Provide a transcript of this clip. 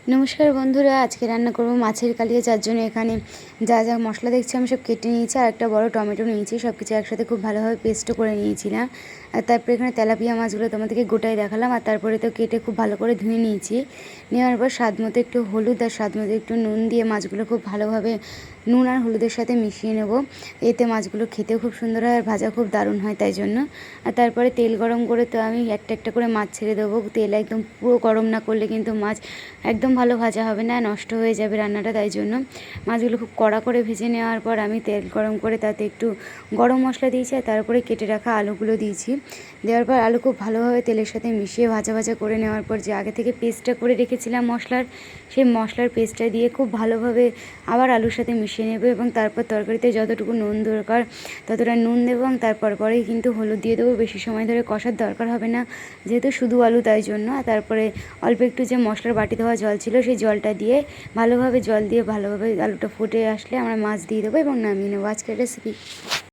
নমস্কার বন্ধুরা, আজকে রান্না করব মাছের কালিয়া। যার জন্য এখানে যা যা মশলা দেখছি আমি সব কেটে নিয়েছি, আর একটা বড় টমেটো নিয়েছি। সব কিছু একসাথে খুব ভালোভাবে পেস্টও করে নিয়েছিলাম। আর তারপরে এখানে তেলাপিয়া মাছগুলো তোমাদেরকে গোটাই দেখালাম, আর তারপরে তো কেটে খুব ভালো করে ধুয়ে নিয়েছি। নেওয়ার পর স্বাদ মতো একটু হলুদ আর স্বাদ মতো একটু নুন দিয়ে মাছগুলো খুব ভালোভাবে নুন আর হলুদের সাথে মিশিয়ে নেব। এতে মাছগুলো খেতেও খুব সুন্দর হয় আর ভাজা খুব দারুণ হয়, তাই জন্য। আর তারপরে তেল গরম করে তো আমি একটা একটা করে মাছ ছেড়ে দেবো। তেল একদম পুরো গরম না করলে কিন্তু মাছ একদম ভালো ভাজা হবে না, নষ্ট হয়ে যাবে রান্নাটা। তাই জন্য মাছগুলো খুব কড়া করে ভেজে নেওয়ার পর আমি তেল গরম করে তাতে একটু গরম মশলা দিয়েছি, আর তারপরে কেটে রাখা আলুগুলো দিয়েছি। দেওয়ার পর আলু খুব ভালোভাবে তেলের সাথে মিশিয়ে ভাজা ভাজা করে নেওয়ার পর যে আগে থেকে পেস্টটা করে রেখেছিলাম মশলার, সেই মশলার পেস্টটা দিয়ে খুব ভালোভাবে আবার আলুর সাথে মিশিয়ে নেব, এবং তারপর তরকারিতে যতটুকু নুন দরকার ততটা নুন দেবো, এবং তারপর পরেই কিন্তু হলুদ দিয়ে দেবো। বেশি সময় ধরে কষার দরকার হবে না, যেহেতু শুধু আলু, তাই জন্য। আর তারপরে অল্প একটু যে মশলার বাটি ধোয়া জল ছিল সেই জলটা দিয়ে ভালোভাবে আলুটা ফুটে আসলে আমরা মাছ দিয়ে দেবো এবং নামিয়ে নেবো। আজকের রেসিপি।